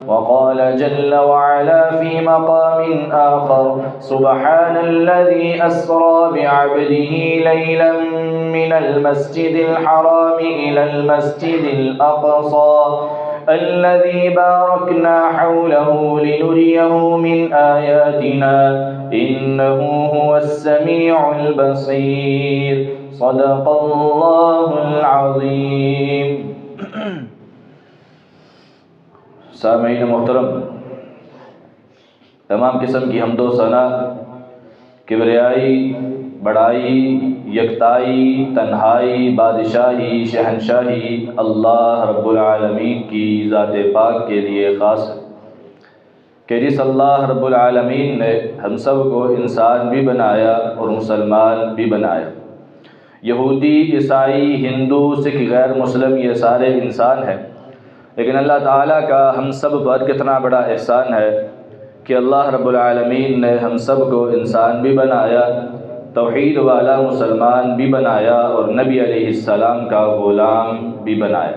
وقال جل وعلا في مقام آخر سبحان الذي أسرى بعبده ليلا من المسجد الحرام إلى المسجد الأقصى الذي باركنا حوله لنريه من آياتنا إنه هو السميع البصير صدق الله العظيم. سامعین محترم، تمام قسم کی حمد و ثنا، کبریائی، بڑائی، یکتائی، تنہائی، بادشاہی، شہنشاہی اللہ رب العالمین کی ذات پاک کے لیے خاص ہے کہ جس اللہ رب العالمین نے ہم سب کو انسان بھی بنایا اور مسلمان بھی بنایا. یہودی، عیسائی، ہندو، سکھ، غیر مسلم یہ سارے انسان ہیں، لیکن اللہ تعالیٰ کا ہم سب پر کتنا بڑا احسان ہے کہ اللہ رب العالمین نے ہم سب کو انسان بھی بنایا، توحید والا مسلمان بھی بنایا اور نبی علیہ السلام کا غلام بھی بنایا.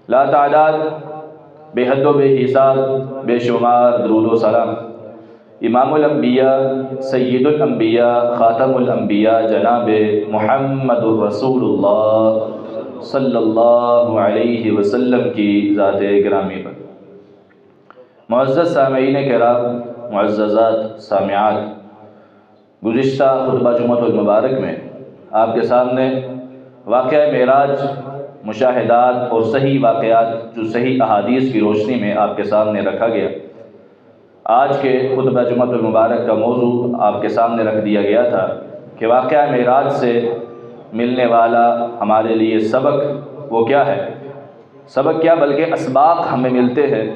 لا تعداد، بے حد و بے حساب، بے شمار درود و سلام امام الانبیاء، سید الانبیاء، خاتم الانبیاء جناب محمد الرسول اللہ صلی اللہ علیہ وسلم کی ذات گرامی پر. معزز سامعین کرام، معززات سامعات، گزشتہ خطبہ جمعۃ المبارک میں آپ کے سامنے واقعہ معراج، مشاہدات اور صحیح واقعات جو صحیح احادیث کی روشنی میں آپ کے سامنے رکھا گیا. آج کے خطبہ جمعۃ المبارک کا موضوع آپ کے سامنے رکھ دیا گیا تھا کہ واقعہ معراج سے ملنے والا ہمارے لیے سبق وہ کیا ہے. سبق کیا بلکہ اسباق ہمیں ملتے ہیں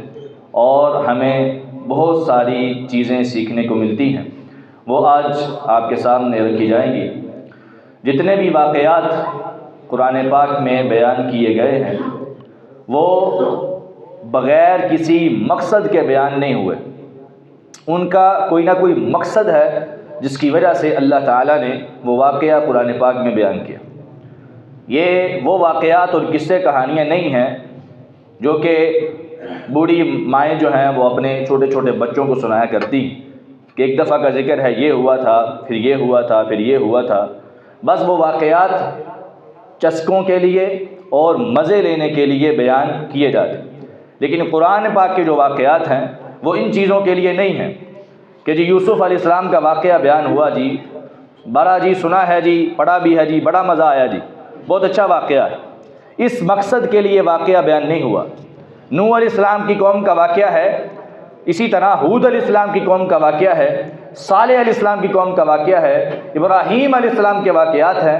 اور ہمیں بہت ساری چیزیں سیکھنے کو ملتی ہیں، وہ آج آپ کے سامنے رکھی جائیں گی. جتنے بھی واقعات قرآن پاک میں بیان کیے گئے ہیں وہ بغیر کسی مقصد کے بیان نہیں ہوئے، ان کا کوئی نہ کوئی مقصد ہے جس کی وجہ سے اللہ تعالیٰ نے وہ واقعہ قرآن پاک میں بیان کیا. یہ وہ واقعات اور قصے کہانیاں نہیں ہیں جو کہ بوڑھی مائیں جو ہیں وہ اپنے چھوٹے چھوٹے بچوں کو سنایا کرتی کہ ایک دفعہ کا ذکر ہے، یہ ہوا تھا، پھر یہ ہوا تھا، پھر یہ ہوا تھا. بس وہ واقعات چسکوں کے لیے اور مزے لینے کے لیے بیان کیے جاتے، لیکن قرآن پاک کے جو واقعات ہیں وہ ان چیزوں کے لیے نہیں ہیں کہ جی یوسف علیہ السلام کا واقعہ بیان ہوا جی، بڑا جی سنا ہے جی، پڑھا بھی ہے جی، بڑا مزہ آیا جی، بہت اچھا واقعہ ہے. اس مقصد کے لیے واقعہ بیان نہیں ہوا. نوح علیہ السلام کی قوم کا واقعہ ہے، اسی طرح ہود علیہ السلام کی قوم کا واقعہ ہے، صالح علیہ السلام کی قوم کا واقعہ ہے، ابراہیم علیہ السلام کے واقعات ہیں.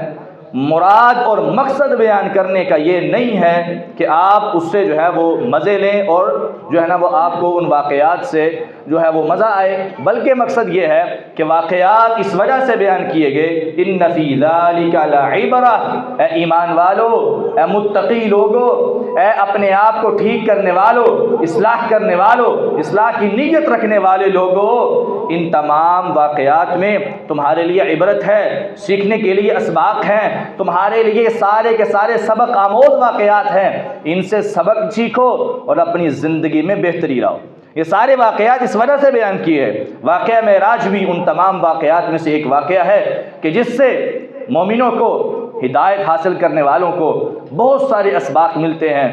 مراد اور مقصد بیان کرنے کا یہ نہیں ہے کہ آپ اس سے جو ہے وہ مزے لیں اور جو ہے نا وہ آپ کو ان واقعات سے جو ہے وہ مزہ آئے، بلکہ مقصد یہ ہے کہ واقعات اس وجہ سے بیان کیے گئے ان فی ذلک لعبرہ، اے ایمان والو، اے متقی لوگو، اے اپنے آپ کو ٹھیک کرنے والو، اصلاح کرنے والو، اصلاح کی نیت رکھنے والے لوگو، ان تمام واقعات میں تمہارے لیے عبرت ہے، سیکھنے کے لیے اسباق ہیں، تمہارے لیے سارے کے سارے سبق آموز واقعات ہیں. ان سے سبق سیکھو اور اپنی زندگی میں بہتری لاؤ. یہ سارے واقعات اس وجہ سے بیان کیے ہیں. واقعہ معراج بھی ان تمام واقعات میں سے ایک واقعہ ہے کہ جس سے مومنوں کو، ہدایت حاصل کرنے والوں کو بہت سارے اسباق ملتے ہیں.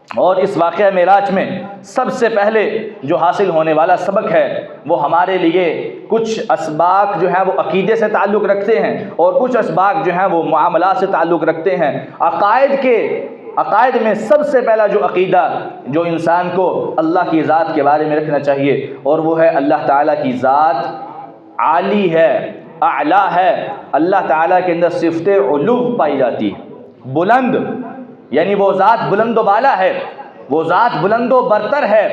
اور اس واقعہ معراج میں سب سے پہلے جو حاصل ہونے والا سبق ہے وہ ہمارے لیے کچھ اسباق جو ہیں وہ عقیدے سے تعلق رکھتے ہیں اور کچھ اسباق جو ہیں وہ معاملات سے تعلق رکھتے ہیں. عقائد میں سب سے پہلا جو عقیدہ جو انسان کو اللہ کی ذات کے بارے میں رکھنا چاہیے اور وہ ہے اللہ تعالیٰ کی ذات عالی ہے، اعلیٰ ہے. اللہ تعالیٰ کے اندر صفت علو پائی جاتی ہے، بلند، یعنی وہ ذات بلند و بالا ہے، وہ ذات بلند و برتر ہے،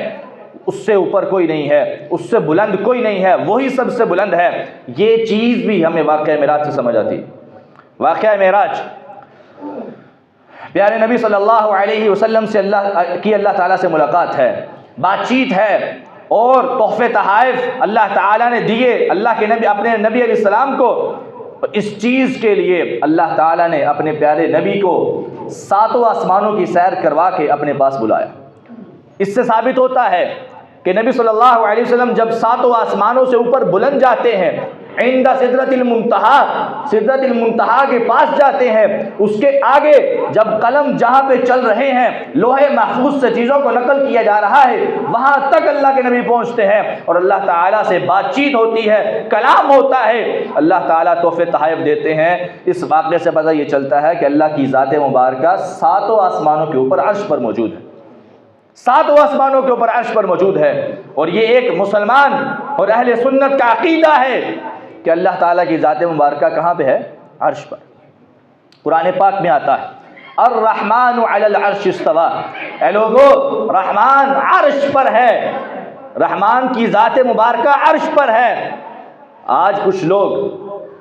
اس سے اوپر کوئی نہیں ہے، اس سے بلند کوئی نہیں ہے، وہی سب سے بلند ہے. یہ چیز بھی ہمیں واقعہ معراج سے سمجھ آتی ہے. واقعہ معراج پیارے نبی صلی اللہ علیہ وسلم سے اللہ تعالیٰ سے ملاقات ہے، بات چیت ہے اور تحفے تحائف اللہ تعالیٰ نے دیے اللہ کے نبی، اپنے نبی علیہ السلام کو. اس چیز کے لیے اللہ تعالیٰ نے اپنے پیارے نبی کو ساتوں آسمانوں کی سیر کروا کے اپنے پاس بلایا. اس سے ثابت ہوتا ہے کہ نبی صلی اللہ علیہ وسلم جب ساتوں آسمانوں سے اوپر بلند جاتے ہیں، عند سدرۃ المنتہا، سدرۃ المنتہا کے پاس جاتے ہیں، اس کے آگے جب قلم جہاں پہ چل رہے ہیں، لوح محفوظ سے چیزوں کو نقل کیا جا رہا ہے، وہاں تک اللہ کے نبی پہنچتے ہیں اور اللہ تعالیٰ سے بات چیت ہوتی ہے، کلام ہوتا ہے، اللہ تعالیٰ تحفے تحائف دیتے ہیں۔ اس واقعے سے پتہ یہ چلتا ہے کہ اللہ کی ذات مبارکہ ساتوں آسمانوں کے اوپر عرش پر موجود ہے، ساتوں آسمانوں کے اوپر عرش پر موجود ہے۔ اور یہ ایک مسلمان اور اہل سنت کا عقیدہ ہے کہ اللہ تعالیٰ کی ذات مبارکہ کہاں پہ ہے؟ عرش پر۔ قرآن پاک میں آتا ہے الرحمن علی العرش استویٰ، اے لوگو رحمان عرش پر ہے، رحمان کی ذات مبارکہ عرش پر ہے۔ آج کچھ لوگ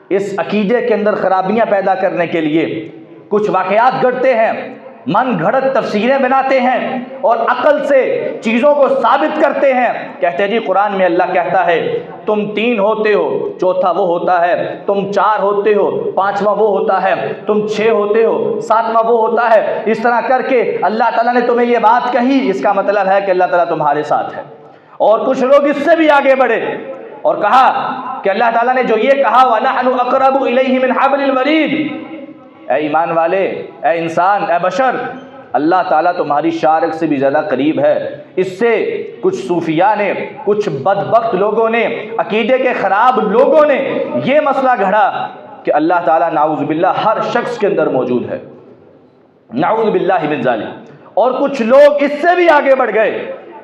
اس عقیدے کے اندر خرابیاں پیدا کرنے کے لیے کچھ واقعات گھڑتے ہیں، من گھڑت تفسیریں بناتے ہیں اور عقل سے چیزوں کو ثابت کرتے ہیں۔ کہتے ہیں جی قرآن میں اللہ کہتا ہے تم 3 ہوتے ہو، چوتھا وہ ہوتا ہے، تم 4 ہوتے ہو، 5واں وہ ہوتا ہے، تم 6 ہوتے ہو، 7واں وہ ہوتا ہے۔ اس طرح کر کے اللہ تعالیٰ نے تمہیں یہ بات کہی، اس کا مطلب ہے کہ اللہ تعالیٰ تمہارے ساتھ ہے۔ اور کچھ لوگ اس سے بھی آگے بڑھے اور کہا کہ اللہ تعالیٰ نے جو یہ کہا وَنَحْنُ أَقْرَبُ إِلَيْهِ مِنْ حَبْلِ الْوَرِيدِ، اے ایمان والے، اے انسان، اے بشر، اللہ تعالیٰ تمہاری شارک سے بھی زیادہ قریب ہے۔ اس سے کچھ صوفیاء نے، کچھ بدبخت لوگوں نے، عقیدے کے خراب لوگوں نے یہ مسئلہ گھڑا کہ اللہ تعالیٰ نعوذ باللہ ہر شخص کے اندر موجود ہے، نعوذ باللہ من ذالک۔ اور کچھ لوگ اس سے بھی آگے بڑھ گئے،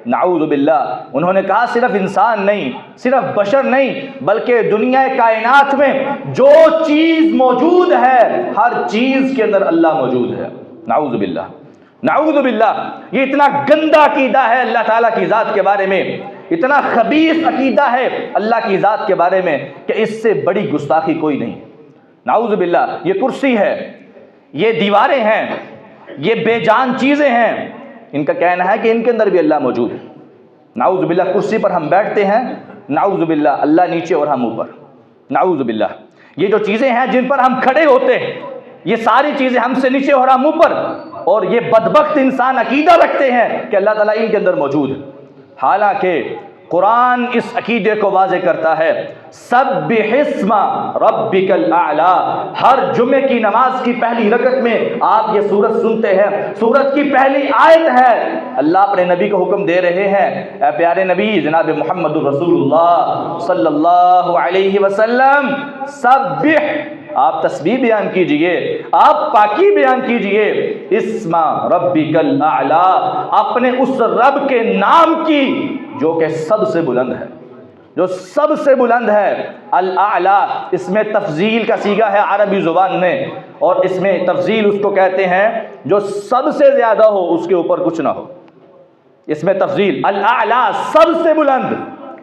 نعوذ باللہ، انہوں نے کہا صرف انسان نہیں، صرف بشر نہیں، بلکہ دنیا کائنات میں جو چیز موجود ہے ہر چیز کے اندر اللہ موجود ہے، نعوذ باللہ، نعوذ باللہ۔ یہ اتنا گندا عقیدہ ہے اللہ تعالیٰ کی ذات کے بارے میں، اتنا خبیث عقیدہ ہے اللہ کی ذات کے بارے میں کہ اس سے بڑی گستاخی کوئی نہیں، نعوذ باللہ۔ یہ کرسی ہے، یہ دیواریں ہیں، یہ بے جان چیزیں ہیں، ان کا کہنا ہے کہ ان کے اندر بھی اللہ موجود ہے، نعوذ باللہ۔ کرسی پر ہم بیٹھتے ہیں، نعوذ باللہ، اللہ نیچے اور ہم اوپر، نعوذ باللہ۔ یہ جو چیزیں ہیں جن پر ہم کھڑے ہوتے ہیں، یہ ساری چیزیں ہم سے نیچے اور ہم اوپر، اور یہ بدبخت انسان عقیدہ رکھتے ہیں کہ اللہ تعالیٰ ان کے اندر موجود ہے، حالانکہ قرآن اس عقیدے کو واضح کرتا ہے سبح اسم ربک الاعلی۔ ہر جمعے کی نماز کی پہلی رکعت میں آپ یہ سورت سنتے ہیں، سورت کی پہلی آیت ہے، اللہ اپنے نبی کو حکم دے رہے ہیں، اے پیارے نبی جناب محمد رسول اللہ صلی اللہ علیہ وسلم، سبح، آپ تسبیح بیان کیجئے، آپ پاکی بیان کیجئے، اسم ربک الاعلی، اپنے اس رب کے نام کی جو کہ سب سے بلند ہے، جو سب سے بلند ہے، الاعلی، اس میں تفضیل کا صیغہ ہے عربی زبان میں، اور اس میں تفضیل اس کو کہتے ہیں جو سب سے زیادہ ہو اس کے اوپر کچھ نہ ہو، اس میں تفضیل، الاعلی، سب سے بلند،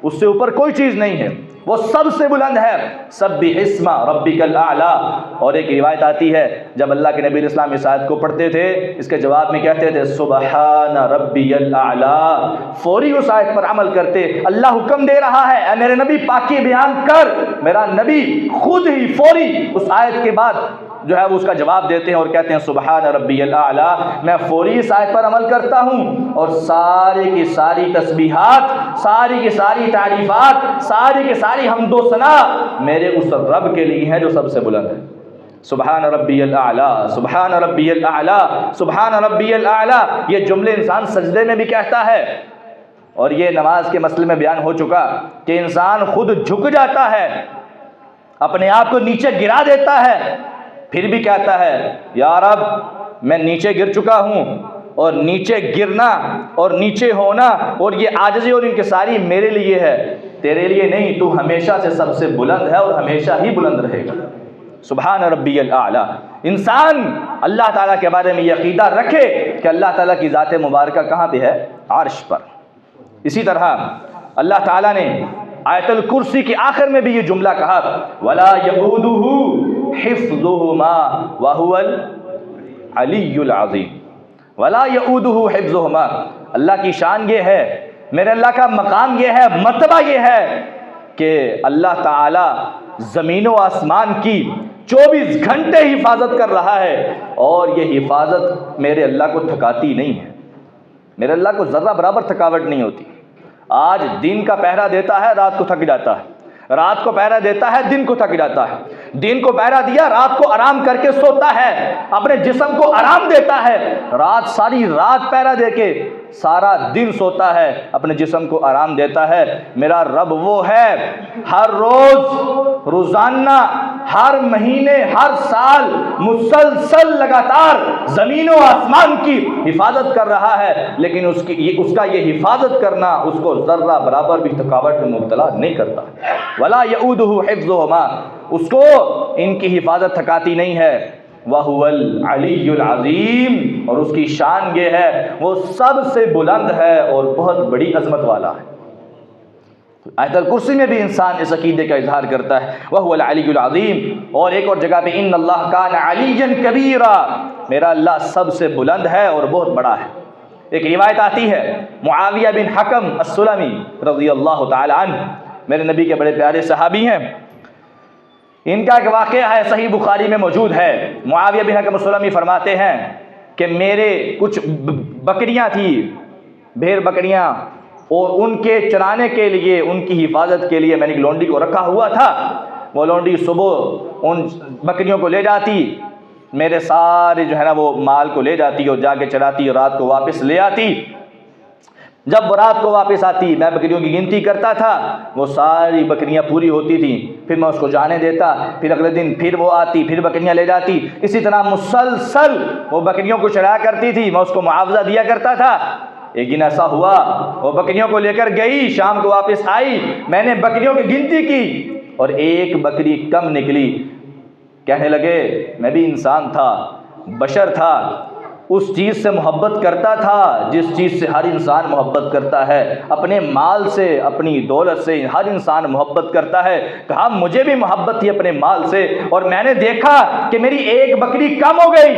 اس سے اوپر کوئی چیز نہیں ہے، وہ سب سے بلند ہے، سبح اسم ربک الاعلی۔ اور ایک روایت آتی ہے جب اللہ کے نبی علیہ السلام اس آیت کو پڑھتے تھے، اس کے جواب میں کہتے تھے سبحان ربی الاعلی، فوری اس آیت پر عمل کرتے۔ اللہ حکم دے رہا ہے اے میرے نبی پاکی بیان کر، میرا نبی خود ہی فوری اس آیت کے بعد جو ہے وہ اس کا جواب دیتے ہیں اور کہتے ہیں سبحان ربی الاعلی، میں فوری اس آیت پر عمل کرتا ہوں، اور ساری کی ساری تسبیحات، ساری کی ساری تعریفات، ساری کی ساری حمد و ثنا میرے اس رب کے لیے ہیں جو سب سے بلند ہے۔ سبحان ربی الاعلی، سبحان ربی الاعلی، سبحان ربی الاعلی، یہ جملے انسان سجدے میں بھی کہتا ہے، اور یہ نماز کے مسئلے میں بیان ہو چکا کہ انسان خود جھک جاتا ہے، اپنے آپ کو نیچے گرا دیتا ہے، پھر بھی کہتا ہے یا رب میں نیچے گر چکا ہوں، اور نیچے گرنا اور نیچے ہونا اور یہ عاجزی اور انکساری میرے لیے ہے، تیرے لیے نہیں، تو ہمیشہ سے سب سے بلند ہے اور ہمیشہ ہی بلند رہے گا۔ سبحان ربی الاعلی۔ انسان اللہ تعالیٰ کے بارے میں یہ عقیدہ رکھے کہ اللہ تعالیٰ کی ذات مبارکہ کہاں پہ ہے؟ عرش پر۔ اسی طرح اللہ تعالیٰ نے آیت الکرسی کے آخر میں بھی یہ جملہ کہا وَلَا يَئُودُهُ حِفْظُهُمَا وَهُوَ الْعَلِيُّ الْعَظِيمُ۔ وَلَا يَئُودُهُ حِفْظُهُمَا، اللہ کی شان یہ ہے، میرے اللہ کا مقام یہ ہے، مرتبہ یہ ہے کہ اللہ تعالی زمین و آسمان کی 24 گھنٹے حفاظت کر رہا ہے، اور یہ حفاظت میرے اللہ کو تھکاتی نہیں ہے، میرے اللہ کو ذرہ برابر تھکاوٹ نہیں ہوتی. آج دن کا پہرا دیتا ہے، رات کو تھک جاتا ہے. رات کو پہرا دیتا ہے، دن کو تھک جاتا ہے. دن کو پہرا دیا، رات کو آرام کر کے سوتا ہے، اپنے جسم کو آرام دیتا ہے. رات ساری رات پہرا دے کے سارا دن سوتا ہے، اپنے جسم کو آرام دیتا ہے. میرا رب وہ ہے ہر روز، روزانہ، ہر مہینے، ہر سال مسلسل لگاتار زمین و آسمان کی حفاظت کر رہا ہے، لیکن اس کا یہ حفاظت کرنا اس کو ذرہ برابر بھی تھکاوٹ میں مبتلا نہیں کرتا. ولا یعودہ حفظہما، اس کو ان کی حفاظت تھکاتی نہیں ہے. وَهُوَ الْعَلِيُّ الْعَظِيمُ، اور اس کی شان یہ ہے وہ سب سے بلند ہے اور بہت بڑی عظمت والا ہے. آیت الکرسی میں بھی انسان اس عقیدے کا اظہار کرتا ہے وَهُوَ الْعَلِيُّ الْعَظِيمُ. اور ایک اور جگہ پہ ان اللہ کان علیٰ کبیرا، میرا اللہ سب سے بلند ہے اور بہت بڑا ہے. ایک روایت آتی ہے معاویہ بن حکم السلمی رضی اللہ تعالی عنہ، میرے نبی کے بڑے پیارے صحابی ہیں. ان کا ایک واقعہ ہے، صحیح بخاری میں موجود ہے. معاویہ بن حکم السلمی فرماتے ہیں کہ میرے کچھ بکریاں تھیں، بھیڑ بکریاں، اور ان کے چرانے کے لیے، ان کی حفاظت کے لیے میں نے ایک لونڈی کو رکھا ہوا تھا. وہ لونڈی صبح ان بکریوں کو لے جاتی، میرے سارے جو ہے نا وہ مال کو لے جاتی اور جا کے چراتی اور رات کو واپس لے آتی. جب وہ رات کو واپس آتی میں بکریوں کی گنتی کرتا تھا، وہ ساری بکریاں پوری ہوتی تھیں، پھر میں اس کو جانے دیتا، پھر اگلے دن پھر وہ آتی، پھر بکریاں لے جاتی. اسی طرح مسلسل وہ بکریوں کو چرایا کرتی تھی، میں اس کو معاوضہ دیا کرتا تھا. ایک دن ایسا ہوا وہ بکریوں کو لے کر گئی، شام کو واپس آئی، میں نے بکریوں کی گنتی کی اور ایک بکری کم نکلی. کہنے لگے میں بھی انسان تھا، بشر تھا، اس چیز سے محبت کرتا تھا جس چیز سے ہر انسان محبت کرتا ہے. اپنے مال سے، اپنی دولت سے ہر انسان محبت کرتا ہے. کہا مجھے بھی محبت تھی اپنے مال سے، اور میں نے دیکھا کہ میری ایک بکری کم ہو گئی.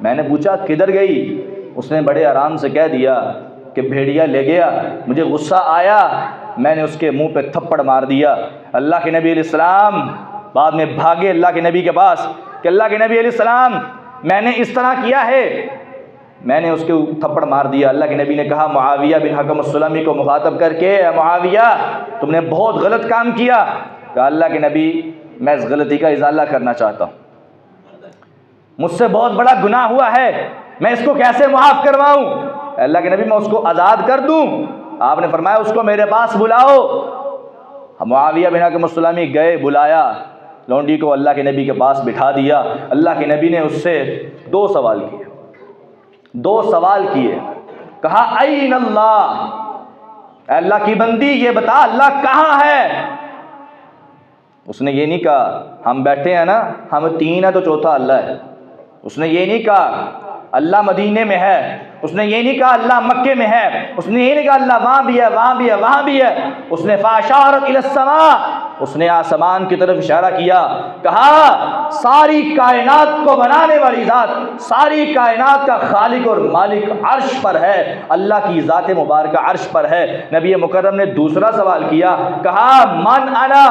میں نے پوچھا کدھر گئی؟ اس نے بڑے آرام سے کہہ دیا کہ بھیڑیا لے گیا. مجھے غصہ آیا، میں نے اس کے منہ پہ تھپڑ مار دیا. اللہ کے نبی علیہ السلام بعد میں بھاگے اللہ کے نبی کے پاس کہ اللہ کے نبی علیہ السلام میں نے اس طرح کیا ہے، میں نے اس کے تھپڑ مار دیا. اللہ کے نبی نے کہا معاویہ بن حکم السلمی کو مخاطب کر کے، معاویہ تم نے بہت غلط کام کیا. کہا اللہ کے نبی میں اس غلطی کا ازالہ کرنا چاہتا ہوں، مجھ سے بہت بڑا گناہ ہوا ہے، میں اس کو کیسے معاف کرواؤں؟ اللہ کے نبی میں اس کو آزاد کر دوں؟ آپ نے فرمایا اس کو میرے پاس بلاؤ. معاویہ بن حکم السلمی گئے، بلایا لونڈی کو، اللہ کے نبی کے پاس بٹھا دیا. اللہ کے نبی نے اس سے دو سوال کیے. کہا این اللہ، اے اللہ کی بندی یہ بتا اللہ کہاں ہے؟ اس نے یہ نہیں کہا ہم بیٹھے ہیں نا، ہم تین ہیں تو چوتھا اللہ ہے. اس نے یہ نہیں کہا اللہ مدینے میں ہے. اس نے یہ نہیں کہا اللہ مکے میں ہے. اس نے یہ نہیں کہا اللہ وہاں بھی ہے، وہاں بھی ہے، وہاں بھی ہے. اس نے فاشارت الی السماء، اس نے آسمان کی طرف اشارہ کیا. کہا ساری کائنات کو بنانے والی ذات، ساری کائنات کا خالق اور مالک عرش پر ہے، اللہ کی ذات مبارکہ عرش پر ہے. نبی مکرم نے دوسرا سوال کیا. کہا من انا،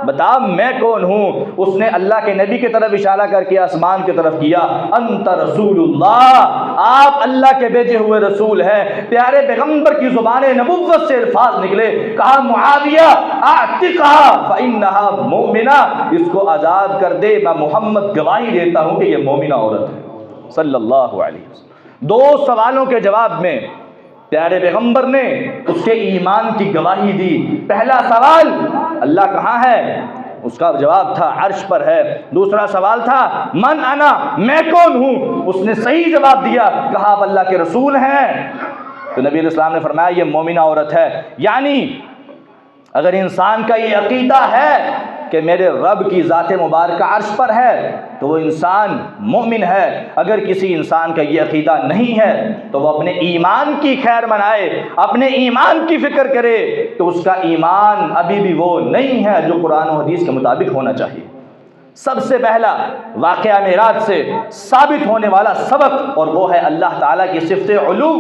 بتا میں کون ہوں؟ اس نے اللہ کے نبی کی طرف اشارہ کر کے آسمان کی طرف کیا. انت رسول اللہ، آپ اللہ کے بھیجے ہوئے رسول ہیں. پیارے پیغمبر کی زبان نبوت سے الفاظ نکلے. کہا معاویہ اعتقها فانها مؤمنہ، اس کو آزاد کر دے، میں محمد گواہی دیتا ہوں کہ یہ مومنہ عورت ہے صلی اللہ علیہ وسلم. دو سوالوں کے جواب میں پیارے پیغمبر نے اس کے ایمان کی گواہی دی. پہلا سوال اللہ کہاں ہے، اس کا جواب تھا عرش پر ہے. دوسرا سوال تھا من انا، میں کون ہوں؟ اس نے صحیح جواب دیا. کہا آپ اللہ کے رسول ہیں. تو نبی علیہ السلام نے فرمایا یہ مومنہ عورت ہے. یعنی اگر انسان کا یہ عقیدہ ہے کہ میرے رب کی ذات مبارکہ عرش پر ہے تو وہ انسان مومن ہے. اگر کسی انسان کا یہ عقیدہ نہیں ہے تو وہ اپنے ایمان کی خیر منائے، اپنے ایمان کی فکر کرے تو اس کا ایمان ابھی بھی وہ نہیں ہے جو قرآن و حدیث کے مطابق ہونا چاہیے. سب سے پہلا واقعہ معراج سے ثابت ہونے والا سبق، اور وہ ہے اللہ تعالیٰ کی صفت علو،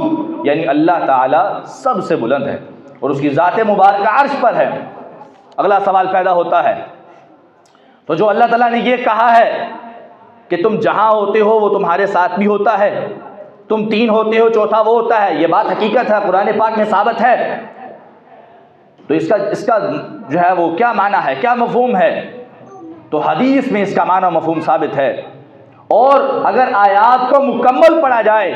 یعنی اللہ تعالیٰ سب سے بلند ہے اور اس کی ذات مبارکہ عرش پر ہے. اگلا سوال پیدا ہوتا ہے تو جو اللہ تعالیٰ نے یہ کہا ہے کہ تم جہاں ہوتے ہو وہ تمہارے ساتھ بھی ہوتا ہے، تم تین ہوتے ہو چوتھا وہ ہوتا ہے، یہ بات حقیقت ہے، قرآن پاک میں ثابت ہے، تو اس کا جو ہے وہ کیا معنی ہے، کیا مفہوم ہے؟ تو حدیث میں اس کا معنی و مفہوم ثابت ہے، اور اگر آیات کو مکمل پڑھا جائے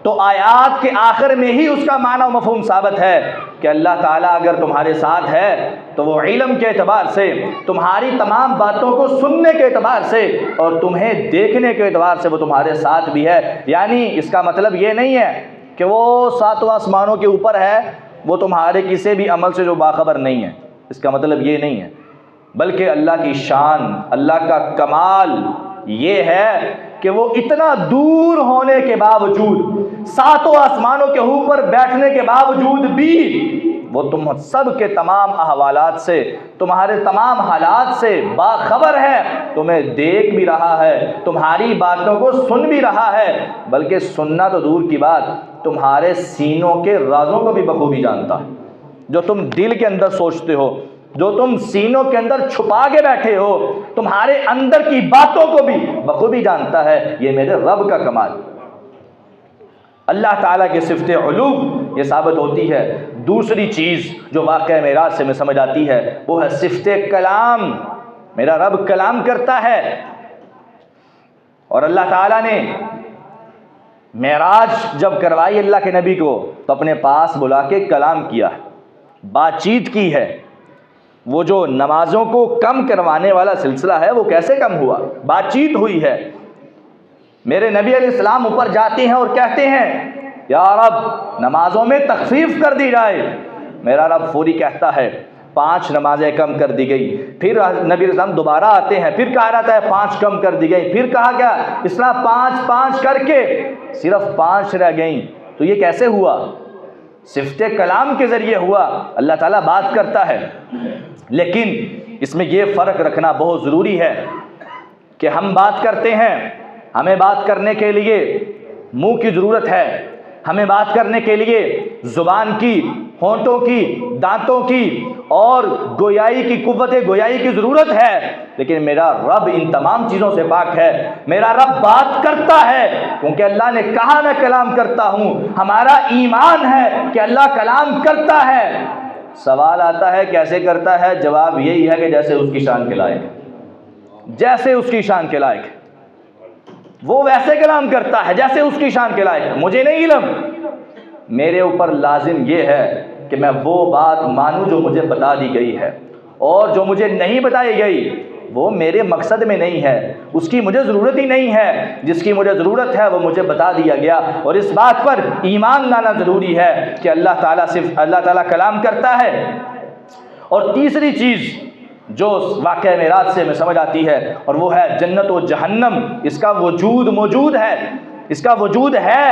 تو آیات کے آخر میں ہی اس کا معنی و مفہوم ثابت ہے کہ اللہ تعالیٰ اگر تمہارے ساتھ ہے تو وہ علم کے اعتبار سے، تمہاری تمام باتوں کو سننے کے اعتبار سے اور تمہیں دیکھنے کے اعتبار سے وہ تمہارے ساتھ بھی ہے۔ یعنی اس کا مطلب یہ نہیں ہے کہ وہ ساتوں آسمانوں کے اوپر ہے، وہ تمہارے کسی بھی عمل سے جو باخبر نہیں ہے، اس کا مطلب یہ نہیں ہے، بلکہ اللہ کی شان، اللہ کا کمال یہ ہے کہ وہ اتنا دور ہونے کے باوجود، ساتوں آسمانوں کے اوپر بیٹھنے کے باوجود بھی وہ تم سب کے تمام احوالات سے، تمہارے تمام حالات سے باخبر ہے، تمہیں دیکھ بھی رہا ہے، تمہاری باتوں کو سن بھی رہا ہے، بلکہ سننا تو دور کی بات، تمہارے سینوں کے رازوں کو بھی بخوبی جانتا ہے۔ جو تم دل کے اندر سوچتے ہو، جو تم سینوں کے اندر چھپا کے بیٹھے ہو، تمہارے اندر کی باتوں کو بھی بخوبی جانتا ہے۔ یہ میرے رب کا کمال۔ اللہ تعالیٰ کی صفت علو یہ ثابت ہوتی ہے۔ دوسری چیز جو واقعہ معراج سے میں سمجھ آتی ہے وہ ہے صفت کلام۔ میرا رب کلام کرتا ہے، اور اللہ تعالیٰ نے معراج جب کروائی اللہ کے نبی کو تو اپنے پاس بلا کے کلام کیا، بات چیت کی ہے۔ وہ جو نمازوں کو کم کروانے والا سلسلہ ہے وہ کیسے کم ہوا؟ بات چیت ہوئی ہے۔ میرے نبی علیہ السلام اوپر جاتے ہیں اور کہتے ہیں یا رب نمازوں میں تخفیف کر دی جائے، میرا رب فوری کہتا ہے 5 نمازیں کم کر دی گئی۔ پھر نبی علیہ السلام دوبارہ آتے ہیں، پھر کہا جاتا ہے 5 کم کر دی گئی، پھر کہا گیا اس طرح 5 کر کے صرف 5 رہ گئیں۔ تو یہ کیسے ہوا؟ صفت کلام کے ذریعے ہوا۔ اللہ تعالیٰ بات کرتا ہے، لیکن اس میں یہ فرق رکھنا بہت ضروری ہے کہ ہم بات کرتے ہیں، ہمیں بات کرنے کے لیے منہ کی ضرورت ہے، ہمیں بات کرنے کے لیے زبان کی، ہونٹوں کی، دانتوں کی اور گویائی کی، قوت گویائی کی ضرورت ہے، لیکن میرا رب ان تمام چیزوں سے پاک ہے۔ میرا رب بات کرتا ہے کیونکہ اللہ نے کہا میں کلام کرتا ہوں۔ ہمارا ایمان ہے کہ اللہ کلام کرتا ہے۔ سوال آتا ہے کیسے کرتا ہے؟ جواب یہی ہے کہ جیسے اس کی شان کے لائق ہے، جیسے اس کی شان کے لائق ہے، وہ ویسے کلام کرتا ہے جیسے اس کی شان کے لائق ہے۔ مجھے نہیں علم، میرے اوپر لازم یہ ہے کہ میں وہ بات مانوں جو مجھے بتا دی گئی ہے، اور جو مجھے نہیں بتائی گئی وہ میرے مقصد میں نہیں ہے، اس کی مجھے ضرورت ہی نہیں ہے۔ جس کی مجھے ضرورت ہے وہ مجھے بتا دیا گیا، اور اس بات پر ایمان لانا ضروری ہے کہ اللہ تعالیٰ کلام کرتا ہے۔ اور تیسری چیز جو واقعہ معراج سے میں سمجھ آتی ہے اور وہ ہے جنت و جہنم، اس کا وجود موجود ہے، اس کا وجود ہے۔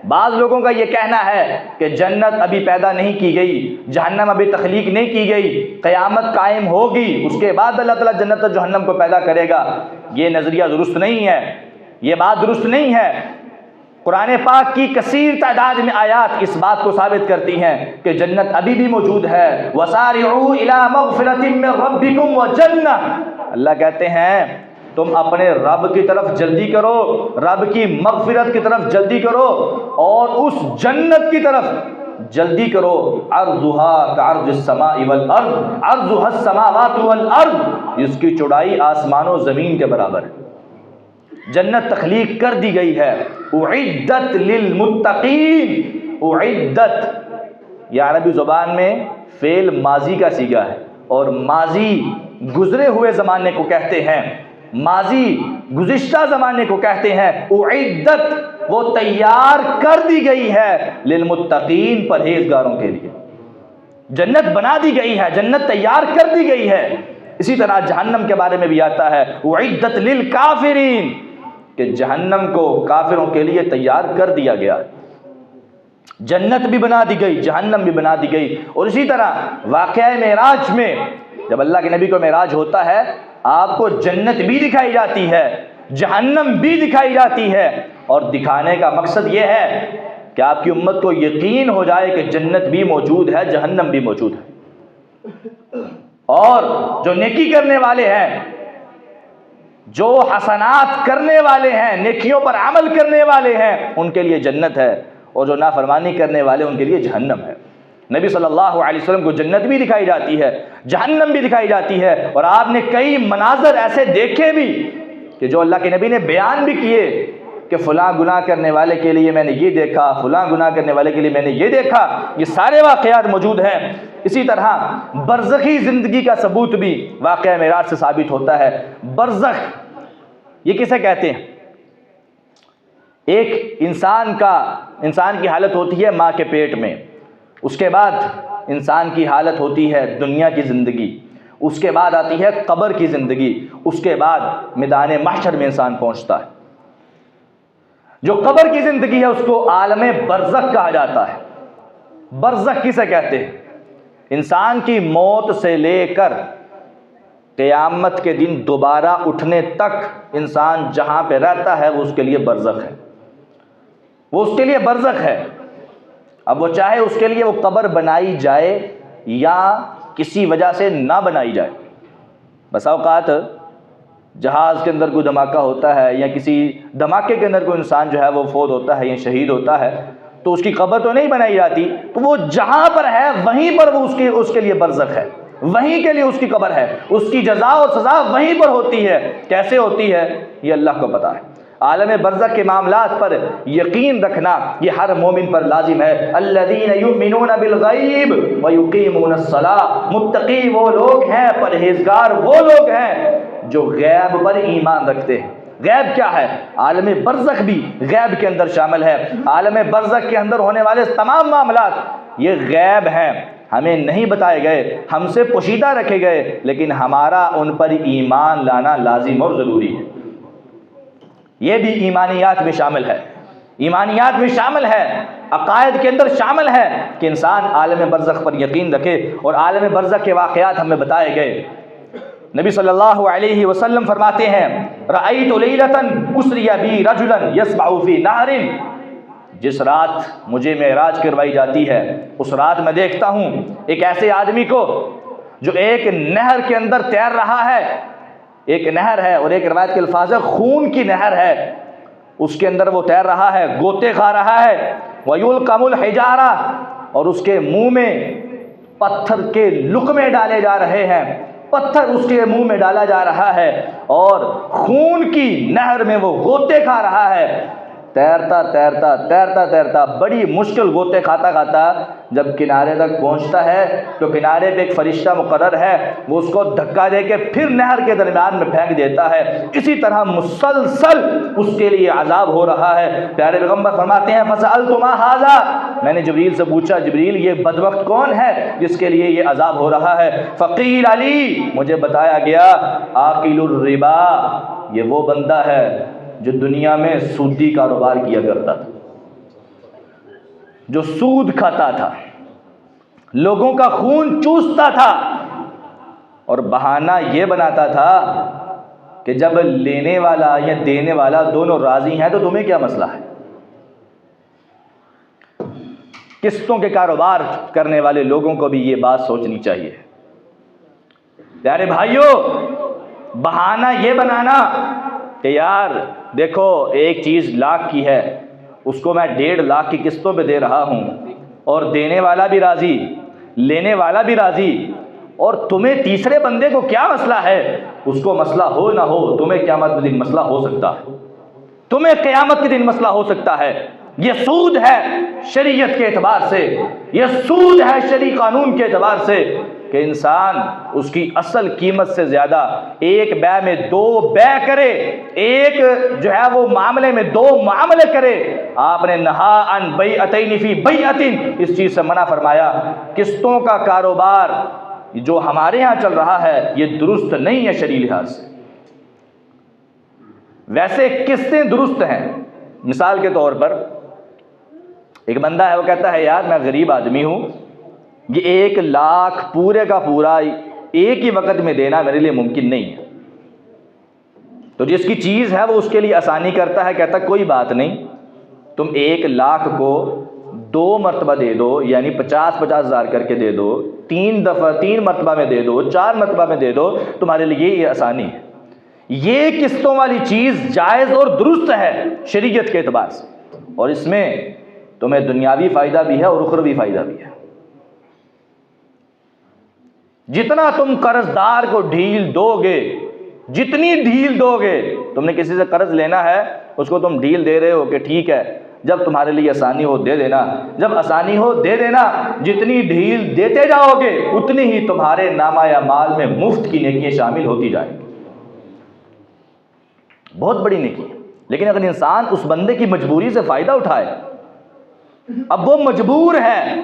بعض لوگوں کا یہ کہنا ہے کہ جنت ابھی پیدا نہیں کی گئی، جہنم ابھی تخلیق نہیں کی گئی، قیامت قائم ہوگی اس کے بعد اللہ تعالیٰ جنت و جہنم کو پیدا کرے گا۔ یہ نظریہ درست نہیں ہے، یہ بات درست نہیں ہے۔ قرآن پاک کی کثیر تعداد میں آیات اس بات کو ثابت کرتی ہیں کہ جنت ابھی بھی موجود ہے۔ وَسَارِعُوا إِلَىٰ مَغْفِرَةٍ مِّن رَّبِّكُمْ وَجَنَّةٍ، اللہ کہتے ہیں تم اپنے رب کی طرف جلدی کرو، رب کی مغفرت کی طرف جلدی کرو، اور اس جنت کی طرف جلدی کرو۔ عرضها كعرض السماء والارض، عرضها السماوات والارض، جس کی چوڑائی آسمان و زمین کے برابر ہے۔ جنت تخلیق کر دی گئی ہے۔ اعدت للمتقین، اعدت یہ عربی زبان میں فعل ماضی کا صیغہ ہے، اور ماضی گزرے ہوئے زمانے کو کہتے ہیں، ماضی گزشتہ زمانے کو کہتے ہیں۔ اعدت وہ تیار کر دی گئی ہے للمتقین، پرہیزگاروں کے لیے۔ جنت بنا دی گئی ہے، جنت تیار کر دی گئی ہے۔ اسی طرح جہنم کے بارے میں بھی آتا ہے اعدت للکافرین، کہ جہنم کو کافروں کے لیے تیار کر دیا گیا۔ جنت بھی بنا دی گئی، جہنم بھی بنا دی گئی۔ اور اسی طرح واقعہ معراج میں جب اللہ کے نبی کو معراج ہوتا ہے، آپ کو جنت بھی دکھائی جاتی ہے، جہنم بھی دکھائی جاتی ہے، اور دکھانے کا مقصد یہ ہے کہ آپ کی امت کو یقین ہو جائے کہ جنت بھی موجود ہے، جہنم بھی موجود ہے۔ اور جو نیکی کرنے والے ہیں جو حسنات کرنے والے ہیں، نیکیوں پر عمل کرنے والے ہیں، ان کے لیے جنت ہے، اور جو نافرمانی کرنے والے ان کے لیے جہنم ہے۔ نبی صلی اللہ علیہ وسلم کو جنت بھی دکھائی جاتی ہے، جہنم بھی دکھائی جاتی ہے، اور آپ نے کئی مناظر ایسے دیکھے بھی کہ جو اللہ کے نبی نے بیان بھی کیے کہ فلاں گناہ کرنے والے کے لیے میں نے یہ دیکھا، فلاں گناہ کرنے والے کے لیے میں نے یہ دیکھا۔ یہ سارے واقعات موجود ہیں۔ اسی طرح برزخی زندگی کا ثبوت بھی واقعہ معراج سے ثابت ہوتا ہے۔ برزخ یہ کسے کہتے ہیں؟ ایک انسان کی حالت ہوتی ہے ماں کے پیٹ میں، اس کے بعد انسان کی حالت ہوتی ہے دنیا کی زندگی، اس کے بعد آتی ہے قبر کی زندگی، اس کے بعد میدان محشر میں انسان پہنچتا ہے۔ جو قبر کی زندگی ہے اس کو عالم برزخ کہا جاتا ہے۔ برزخ کسے کہتے ہیں؟ انسان کی موت سے لے کر قیامت کے دن دوبارہ اٹھنے تک انسان جہاں پہ رہتا ہے وہ اس کے لیے برزخ ہے، وہ اس کے لیے برزخ ہے۔ اب وہ چاہے اس کے لیے وہ قبر بنائی جائے یا کسی وجہ سے نہ بنائی جائے۔ بس اوقات جہاز کے اندر کوئی دھماکہ ہوتا ہے یا کسی دھماکے کے اندر کوئی انسان جو ہے وہ فوت ہوتا ہے یا شہید ہوتا ہے تو اس کی قبر تو نہیں بنائی جاتی، تو وہ جہاں پر ہے وہیں پر وہ اس کے لیے برزخ ہے، وہیں کے لیے اس کی قبر ہے، اس کی جزا اور سزا وہیں پر ہوتی ہے۔ کیسے ہوتی ہے یہ اللہ کو پتہ ہے۔ عالم برزخ کے معاملات پر یقین رکھنا یہ ہر مومن پر لازم ہے۔ الذین یؤمنون بالغیب ویقیمون الصلاۃ، متقی وہ لوگ ہیں، پرہیزگار وہ لوگ ہیں جو غیب پر ایمان رکھتے ہیں۔ غیب کیا ہے؟ عالم برزخ بھی غیب کے اندر شامل ہے۔ عالم برزخ کے اندر ہونے والے تمام معاملات یہ غیب ہیں، ہمیں نہیں بتائے گئے، ہم سے پوشیدہ رکھے گئے، لیکن ہمارا ان پر ایمان لانا لازم اور ضروری ہے۔ یہ بھی ایمانیات میں شامل ہے، ایمانیات میں شامل ہے، عقائد کے اندر شامل ہے کہ انسان عالم برزخ پر یقین رکھے، اور عالم برزخ کے واقعات ہمیں بتائے گئے۔ نبی صلی اللہ علیہ وسلم فرماتے ہیں رأیت لیلۃ اسری بی رجلا یسبح فی نہر، جس رات مجھے معراج کروائی جاتی ہے اس رات میں دیکھتا ہوں ایک ایسے آدمی کو جو ایک نہر کے اندر تیر رہا ہے۔ ایک نہر ہے، اور ایک روایت کے الفاظ ہے خون کی نہر ہے، اس کے اندر وہ تیر رہا ہے، گوتے کھا رہا ہے۔ وَيُلْقَمُ الْحِجَارَةَ، اور اس کے منہ میں پتھر کے لقمے ڈالے جا رہے ہیں، پتھر اس کے منہ میں ڈالا جا رہا ہے، اور خون کی نہر میں وہ گوتے کھا رہا ہے۔ تیرتا تیرتا تیرتا تیرتا بڑی مشکل گوتے کھاتا کھاتا جب کنارے تک پہنچتا ہے تو کنارے پہ ایک فرشتہ مقرر ہے، وہ اس کو دھکا دے کے پھر نہر کے درمیان میں پھینک دیتا ہے۔ اسی طرح مسلسل اس کے لیے عذاب ہو رہا ہے۔ پیارے پیغمبر فرماتے ہیں فَسَأَلْتُ مَا هَذَا، میں نے جبریل سے پوچھا جبریل یہ بدبخت کون ہے جس کے لیے یہ عذاب ہو رہا ہے؟ فقیل علی، مجھے بتایا گیا آکل الربا، یہ وہ بندہ ہے جو دنیا میں سودی کاروبار کیا کرتا تھا، جو سود کھاتا تھا، لوگوں کا خون چوستا تھا، اور بہانہ یہ بناتا تھا کہ جب لینے والا یا دینے والا دونوں راضی ہیں تو تمہیں کیا مسئلہ ہے۔ قسطوں کے کاروبار کرنے والے لوگوں کو بھی یہ بات سوچنی چاہیے۔ پیارے بھائیوں، بہانہ یہ بنانا کہ یار دیکھو ایک چیز لاکھ کی ہے، اس کو میں 1.5 لاکھ کی قسطوں پہ دے رہا ہوں، اور دینے والا بھی راضی، لینے والا بھی راضی، اور تمہیں تیسرے بندے کو کیا مسئلہ ہے؟ اس کو مسئلہ ہو نہ ہو، تمہیں قیامت کے دن مسئلہ ہو سکتا ہے، تمہیں قیامت کے دن مسئلہ ہو سکتا ہے۔ یہ سود ہے شریعت کے اعتبار سے، یہ سود ہے شرعی قانون کے اعتبار سے کہ انسان اس کی اصل قیمت سے زیادہ ایک بے میں 2 بے کرے، ایک جو ہے وہ معاملے میں 2 معاملے کرے۔ آپ نے نہا عن بیعتین فی بیعت، اس چیز سے منع فرمایا۔ قسطوں کا کاروبار جو ہمارے ہاں چل رہا ہے یہ درست نہیں ہے شرعی لحاظ سے۔ ویسے قسطیں درست ہیں، مثال کے طور پر ایک بندہ ہے وہ کہتا ہے یار میں غریب آدمی ہوں، یہ 1 لاکھ پورے کا پورا ایک ہی وقت میں دینا میرے لیے ممکن نہیں ہے۔ تو جس کی چیز ہے وہ اس کے لیے آسانی کرتا ہے، کہتا کوئی بات نہیں، تم 1 لاکھ کو 2 مرتبہ دے دو، یعنی 50,000 ہزار کر کے دے دو، 3 مرتبہ میں دے دو، 4 مرتبہ میں دے دو، تمہارے لیے یہ آسانی ہے۔ یہ قسطوں والی چیز جائز اور درست ہے شریعت کے اعتبار سے، اور اس میں تمہیں دنیاوی فائدہ بھی ہے اور اخروی فائدہ بھی ہے۔ جتنا تم قرض دار کو ڈھیل دو گے، جتنی ڈھیل دو گے، تم نے کسی سے قرض لینا ہے، اس کو تم ڈھیل دے رہے ہو کہ ٹھیک ہے جب تمہارے لیے آسانی ہو دے دینا، جب آسانی ہو دے دینا، جتنی ڈھیل دیتے جاؤ گے اتنی ہی تمہارے نامہ یا مال میں مفت کی نیکیاں شامل ہوتی جائیں گی۔ بہت بڑی نیکی ہے، لیکن اگر انسان اس بندے کی مجبوری سے فائدہ اٹھائے، اب وہ مجبور ہے،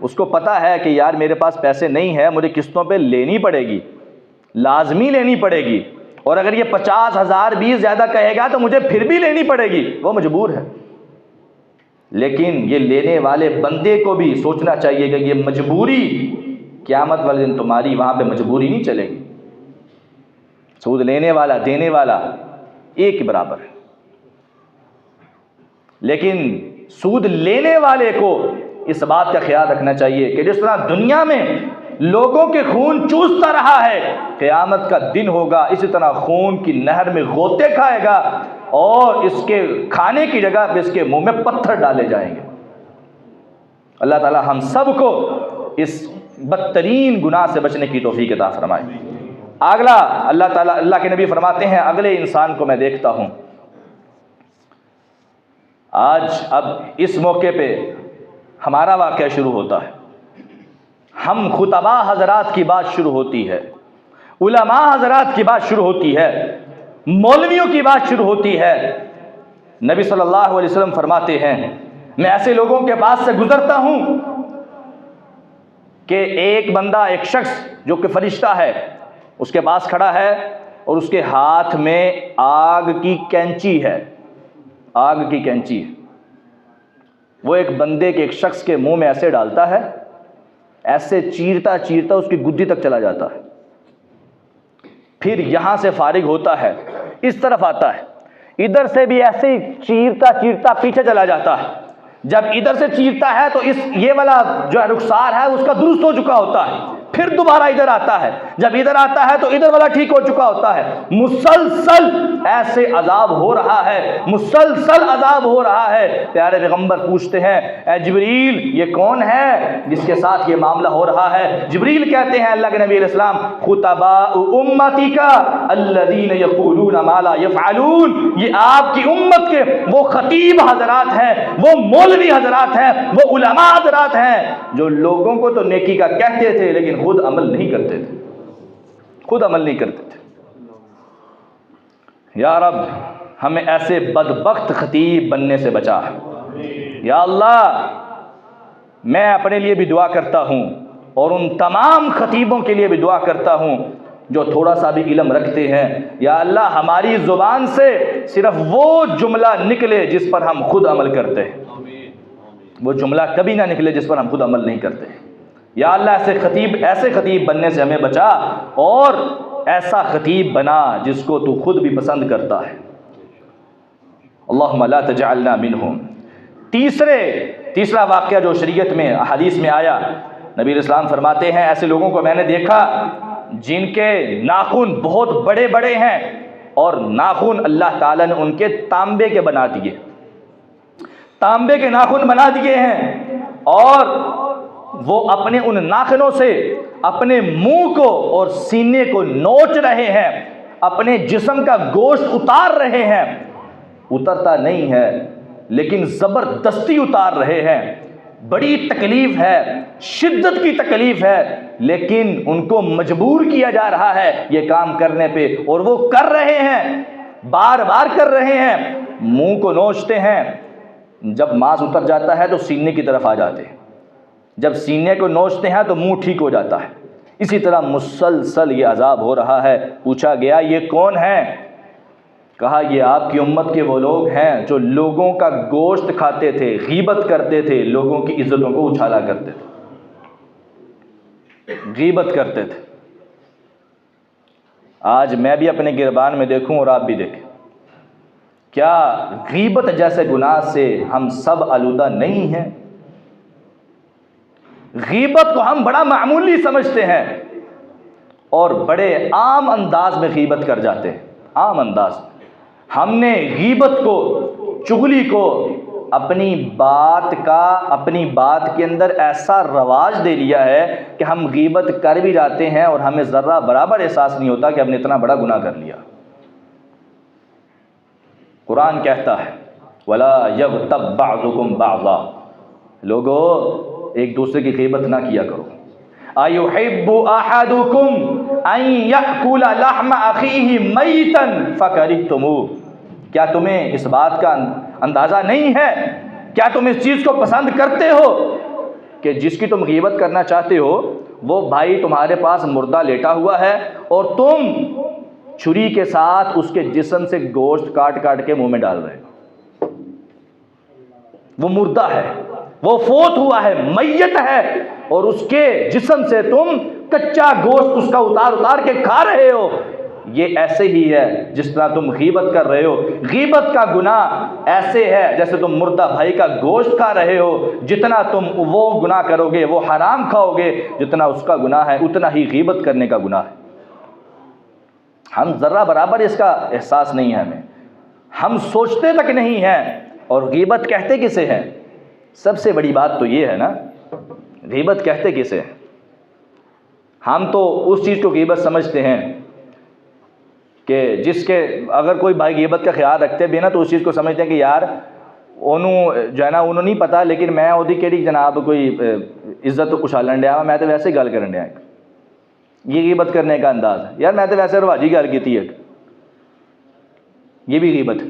اس کو پتا ہے کہ یار میرے پاس پیسے نہیں ہے، مجھے قسطوں پہ لینی پڑے گی، لازمی لینی پڑے گی، اور اگر یہ 50,000 بھی زیادہ کہے گا تو مجھے پھر بھی لینی پڑے گی، وہ مجبور ہے۔ لیکن یہ لینے والے بندے کو بھی سوچنا چاہیے کہ یہ مجبوری قیامت والے دن تمہاری وہاں پہ مجبوری نہیں چلے گی۔ سود لینے والا دینے والا ایک ہی برابر ہے، لیکن سود لینے والے کو اس بات کا خیال رکھنا چاہیے کہ جس طرح دنیا میں لوگوں کے خون چوستا رہا ہے، قیامت کا دن ہوگا اسی طرح خون کی نہر میں غوطے کھائے گا، اور اس کے کھانے کی جگہ پہ اس کے منہ میں پتھر ڈالے جائیں گے۔ اللہ تعالی ہم سب کو اس بدترین گناہ سے بچنے کی توفیق عطا فرمائے۔ اگلا اللہ کے نبی فرماتے ہیں، اگلے انسان کو میں دیکھتا ہوں۔ آج اب اس موقع پہ ہمارا واقعہ شروع ہوتا ہے، ہم خطباء حضرات کی بات شروع ہوتی ہے، علماء حضرات کی بات شروع ہوتی ہے، مولویوں کی بات شروع ہوتی ہے۔ نبی صلی اللہ علیہ وسلم فرماتے ہیں، میں ایسے لوگوں کے پاس سے گزرتا ہوں کہ ایک بندہ، ایک شخص جو کہ فرشتہ ہے، اس کے پاس کھڑا ہے اور اس کے ہاتھ میں آگ کی کینچی ہے، آگ کی کینچی ہے۔ وہ ایک بندے کے، ایک شخص کے منہ میں ایسے ڈالتا ہے، ایسے چیرتا چیرتا اس کی گدی تک چلا جاتا ہے، پھر یہاں سے فارغ ہوتا ہے، اس طرف آتا ہے، ادھر سے بھی ایسے ہی چیرتا چیرتا پیچھے چلا جاتا ہے۔ جب ادھر سے چیرتا ہے تو یہ والا جو رخسار ہے اس کا درست ہو چکا ہوتا ہے، پھر دوبارہ ادھر آتا ہے، جب ادھر آتا ہے تو ادھر والا ٹھیک ہو چکا ہوتا ہے۔ مسلسل ایسے عذاب ہو رہا ہے، مسلسل عذاب ہو رہا ہے۔ پیارے پیغمبر پوچھتے ہیں، اے جبریل یہ کون ہے جس کے ساتھ یہ معاملہ ہو رہا ہے؟ جبریل کہتے ہیں اللہ کے نبی علیہ السلام، خطباء امتی کا الذین یقولون ما لا یفعلون، یہ آپ کی امت کے وہ خطیب حضرات ہیں، وہ مولوی حضرات ہیں، وہ علماء حضرات ہیں جو لوگوں کو تو نیکی کا کہتے تھے لیکن خود عمل نہیں کرتے تھے، خود عمل نہیں کرتے تھے۔ یا رب ہمیں ایسے بدبخت خطیب بننے سے بچا۔ یا اللہ میں اپنے لیے بھی دعا کرتا ہوں اور ان تمام خطیبوں کے لیے بھی دعا کرتا ہوں جو تھوڑا سا بھی علم رکھتے ہیں۔ یا اللہ ہماری زبان سے صرف وہ جملہ نکلے جس پر ہم خود عمل کرتے ہیں، وہ جملہ کبھی نہ نکلے جس پر ہم خود عمل نہیں کرتے۔ یا اللہ ایسے خطیب بننے سے ہمیں بچا، اور ایسا خطیب بنا جس کو تو خود بھی پسند کرتا ہے۔ اللہم لا تجعلنا منہم۔ تیسرا واقعہ جو شریعت میں احادیث میں آیا، نبی علیہ السلام فرماتے ہیں، ایسے لوگوں کو میں نے دیکھا جن کے ناخن بہت بڑے بڑے ہیں، اور ناخن اللہ تعالیٰ نے ان کے تانبے کے بنا دیے، تانبے کے ناخن بنا دیے ہیں، اور وہ اپنے ان ناخنوں سے اپنے منہ کو اور سینے کو نوچ رہے ہیں، اپنے جسم کا گوشت اتار رہے ہیں، اترتا نہیں ہے لیکن زبردستی اتار رہے ہیں۔ بڑی تکلیف ہے، شدت کی تکلیف ہے، لیکن ان کو مجبور کیا جا رہا ہے یہ کام کرنے پہ، اور وہ کر رہے ہیں، بار بار کر رہے ہیں۔ منہ کو نوچتے ہیں، جب ماس اتر جاتا ہے تو سینے کی طرف آ جاتے ہیں، جب سینے کو نوچتے ہیں تو منہ ٹھیک ہو جاتا ہے۔ اسی طرح مسلسل یہ عذاب ہو رہا ہے۔ پوچھا گیا یہ کون ہیں؟ کہا یہ آپ کی امت کے وہ لوگ ہیں جو لوگوں کا گوشت کھاتے تھے، غیبت کرتے تھے، لوگوں کی عزتوں کو اچھالا کرتے تھے، غیبت کرتے تھے۔ آج میں بھی اپنے گربان میں دیکھوں اور آپ بھی دیکھیں، کیا غیبت جیسے گناہ سے ہم سب آلودہ نہیں ہیں؟ غیبت کو ہم بڑا معمولی سمجھتے ہیں اور بڑے عام انداز میں غیبت کر جاتے ہیں۔ عام انداز میں ہم نے غیبت کو، چغلی کو اپنی بات کے اندر ایسا رواج دے لیا ہے کہ ہم غیبت کر بھی جاتے ہیں اور ہمیں ذرہ برابر احساس نہیں ہوتا کہ ہم نے اتنا بڑا گناہ کر لیا۔ قرآن کہتا ہے وَلَا يَغْتَبْ بَعْضُكُمْ بَعْضًا، لوگو ایک دوسرے کی غیبت نہ کیا کرو۔ أَيُحِبُّ أَحَدُكُمْ أَن يَأْكُلَ لَحْمَ أَخِيهِ مَيْتًا فَكَرِهْتُمُوهُ، کیا تمہیں اس بات کا اندازہ نہیں ہے، کیا تم اس چیز کو پسند کرتے ہو کہ جس کی تم غیبت کرنا چاہتے ہو وہ بھائی تمہارے پاس مردہ لیٹا ہوا ہے اور تم چھری کے ساتھ اس کے جسم سے گوشت کاٹ کاٹ کے منہ میں ڈال رہے ہو؟ وہ مردہ ہے، وہ فوت ہوا ہے، میت ہے، اور اس کے جسم سے تم کچا گوشت اس کا اتار اتار کے کھا رہے ہو۔ یہ ایسے ہی ہے جس طرح تم غیبت کر رہے ہو۔ غیبت کا گناہ ایسے ہے جیسے تم مردہ بھائی کا گوشت کھا رہے ہو، جتنا تم وہ گناہ کرو گے، وہ حرام کھاؤ گے، جتنا اس کا گناہ ہے اتنا ہی غیبت کرنے کا گناہ ہے۔ ہم ذرہ برابر اس کا احساس نہیں ہے ہم سوچتے تک نہیں ہیں۔ اور غیبت کہتے کسے ہیں؟ سب سے بڑی بات تو یہ ہے نا، غیبت کہتے کسے ہیں؟ ہم تو اس چیز کو غیبت سمجھتے ہیں کہ جس کے اگر کوئی بھائی غیبت کا خیال رکھتے بھی نا تو اس چیز کو سمجھتے ہیں کہ یار انہوں جو ہے نا انہوں نہیں پتا، لیکن میں وہی کہڑی جناب کوئی عزت اچھالن ڈیا، میں تو ویسے ہی گل کرن ڈیا۔ یہ غیبت کرنے کا انداز ہے، یار میں تو ویسے رواجی گل کی ہے، یہ بھی غیبت ہے۔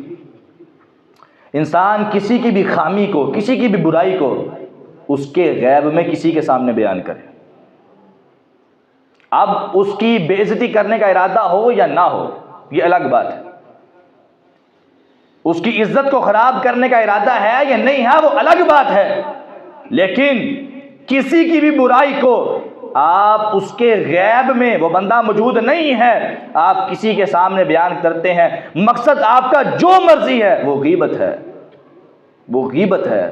انسان کسی کی بھی خامی کو، کسی کی بھی برائی کو اس کے غیب میں کسی کے سامنے بیان کرے، اب اس کی بے عزتی کرنے کا ارادہ ہو یا نہ ہو یہ الگ بات ہے، اس کی عزت کو خراب کرنے کا ارادہ ہے یا نہیں ہے وہ الگ بات ہے، لیکن کسی کی بھی برائی کو آپ اس کے غیب میں، وہ بندہ موجود نہیں ہے، آپ کسی کے سامنے بیان کرتے ہیں، مقصد آپ کا جو مرضی ہے، وہ غیبت ہے، وہ غیبت ہے۔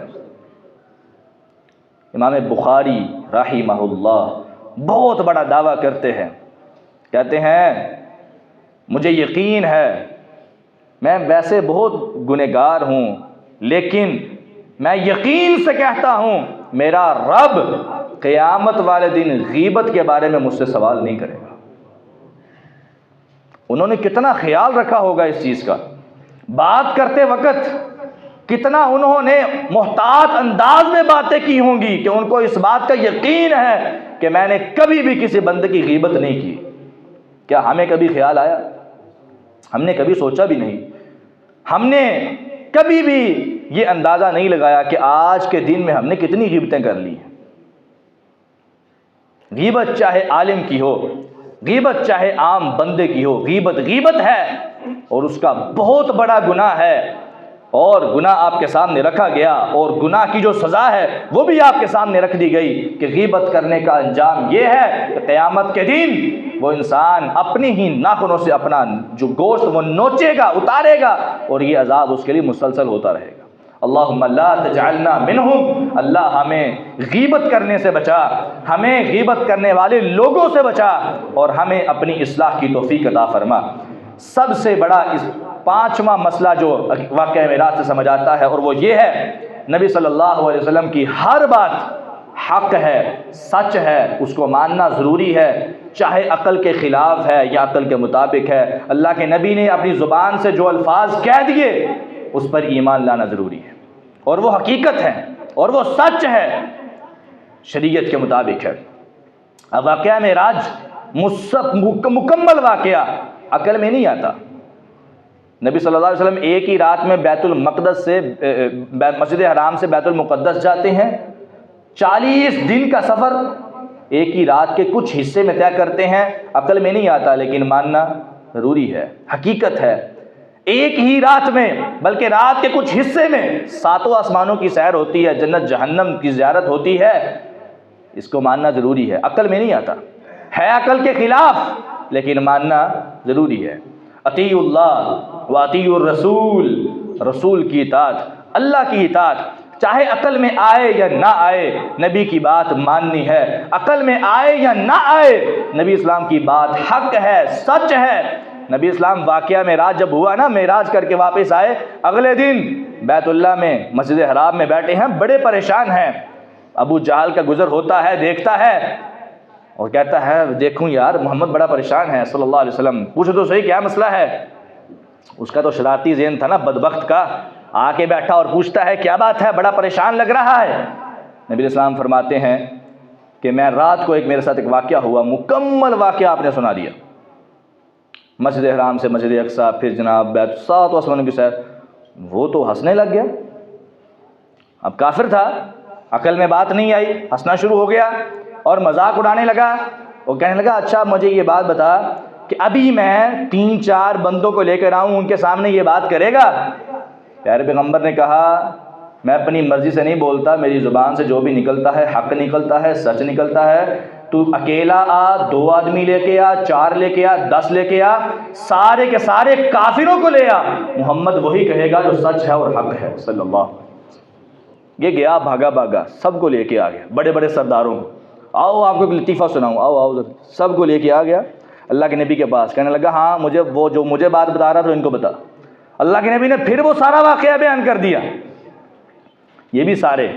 امام بخاری رحمہ اللہ بہت بڑا دعویٰ کرتے ہیں، کہتے ہیں مجھے یقین ہے میں ویسے بہت گنہگار ہوں، لیکن میں یقین سے کہتا ہوں میرا رب قیامت والے دن غیبت کے بارے میں مجھ سے سوال نہیں کرے گا۔ انہوں نے کتنا خیال رکھا ہوگا اس چیز کا، بات کرتے وقت کتنا انہوں نے محتاط انداز میں باتیں کی ہوں گی کہ ان کو اس بات کا یقین ہے کہ میں نے کبھی بھی کسی بندے کی غیبت نہیں کی۔ کیا ہمیں کبھی خیال آیا؟ ہم نے کبھی سوچا بھی نہیں، ہم نے کبھی بھی یہ اندازہ نہیں لگایا کہ آج کے دن میں ہم نے کتنی غیبتیں کر لی ہیں۔ غیبت چاہے عالم کی ہو، غیبت چاہے عام بندے کی ہو، غیبت غیبت ہے اور اس کا بہت بڑا گناہ ہے، اور گناہ آپ کے سامنے رکھا گیا، اور گناہ کی جو سزا ہے وہ بھی آپ کے سامنے رکھ دی گئی کہ غیبت کرنے کا انجام یہ ہے کہ قیامت کے دن وہ انسان اپنی ہی ناخنوں سے اپنا جو گوشت وہ نوچے گا، اتارے گا، اور یہ عذاب اس کے لیے مسلسل ہوتا رہے گا۔ اللہم لا تجعلنا منہم، اللہ ہمیں غیبت کرنے سے بچا، ہمیں غیبت کرنے والے لوگوں سے بچا، اور ہمیں اپنی اصلاح کی توفیق عطا فرما۔ سب سے بڑا پانچواں مسئلہ جو واقعہ معراج سے سمجھ آتا ہے، اور وہ یہ ہے نبی صلی اللہ علیہ وسلم کی ہر بات حق ہے، سچ ہے، اس کو ماننا ضروری ہے، چاہے عقل کے خلاف ہے یا عقل کے مطابق ہے۔ اللہ کے نبی نے اپنی زبان سے جو الفاظ کہہ دیے اس پر ایمان لانا ضروری ہے، اور وہ حقیقت ہے اور وہ سچ ہے، شریعت کے مطابق ہے۔ اب واقعہ معراج مکمل واقعہ عقل میں نہیں آتا۔ نبی صلی اللہ علیہ وسلم ایک ہی رات میں بیت المقدس سے مسجد حرام سے بیت المقدس جاتے ہیں، 40 دن کا سفر ایک ہی رات کے کچھ حصے میں طے کرتے ہیں، عقل میں نہیں آتا لیکن ماننا ضروری ہے، حقیقت ہے۔ ایک ہی رات میں بلکہ رات کے کچھ حصے میں 7 آسمانوں کی سیر ہوتی ہے، جنت جہنم کی زیارت ہوتی ہے، اس کو ماننا ضروری ہے، عقل میں نہیں آتا، ہے عقل کے خلاف لیکن ماننا ضروری ہے۔ اطیعوا اللہ و اطیعوا الرسول، رسول کی اطاعت، اللہ کی اطاعت، چاہے عقل میں آئے یا نہ آئے نبی کی بات ماننی ہے، عقل میں آئے یا نہ آئے نبی اسلام کی بات حق ہے، سچ ہے، نبی اسلام واقعہ معراج جب ہوا نا، معراج کر کے واپس آئے، اگلے دن بیت اللہ میں مسجد حرام میں بیٹھے ہیں، بڑے پریشان ہیں۔ ابو جہل کا گزر ہوتا ہے، دیکھتا ہے اور کہتا ہے دیکھوں یار محمد بڑا پریشان ہے صلی اللہ علیہ وسلم، پوچھو تو صحیح کیا مسئلہ ہے۔ اس کا تو شرارتی ذہن تھا نا بدبخت کا، آ کے بیٹھا اور پوچھتا ہے کیا بات ہے، بڑا پریشان لگ رہا ہے۔ نبی اسلام فرماتے ہیں کہ میں رات کو میرے ساتھ ایک واقعہ ہوا، مکمل واقعہ آپ نے سنا دیا، مسجد حرام سے مسجد اقصیٰ، پھر جناب بیت، 7 آسمانوں کی سیر۔ وہ تو ہنسنے لگ گیا، اب کافر تھا، عقل میں بات نہیں آئی، ہنسنا شروع ہو گیا اور مذاق اڑانے لگا۔ وہ کہنے لگا اچھا مجھے یہ بات بتا کہ ابھی میں 3-4 بندوں کو لے کر آؤں، ان کے سامنے یہ بات کرے گا؟ پیارے پیغمبر نے کہا میں اپنی مرضی سے نہیں بولتا، میری زبان سے جو بھی نکلتا ہے حق نکلتا ہے، سچ نکلتا ہے۔ تو اکیلا آ، 2 آدمی لے کے آ، 4 لے کے آ، 10 لے کے آ، سارے کے سارے کافروں کو لے آ، محمد وہی کہے گا جو سچ ہے اور حق ہے صلی اللہ علیہ وسلم۔ یہ گیا بھاگا، سب کو لے کے آ گیا، بڑے بڑے سرداروں کو۔ آؤ آپ کو ایک لطیفہ سناؤں، آؤ، سب کو لے کے آ گیا اللہ کے نبی کے پاس، کہنے لگا ہاں مجھے وہ جو مجھے بات بتا رہا تھا ان کو بتا۔ اللہ کے نبی نے پھر وہ سارا واقعہ بیان کر دیا۔ یہ بھی سارے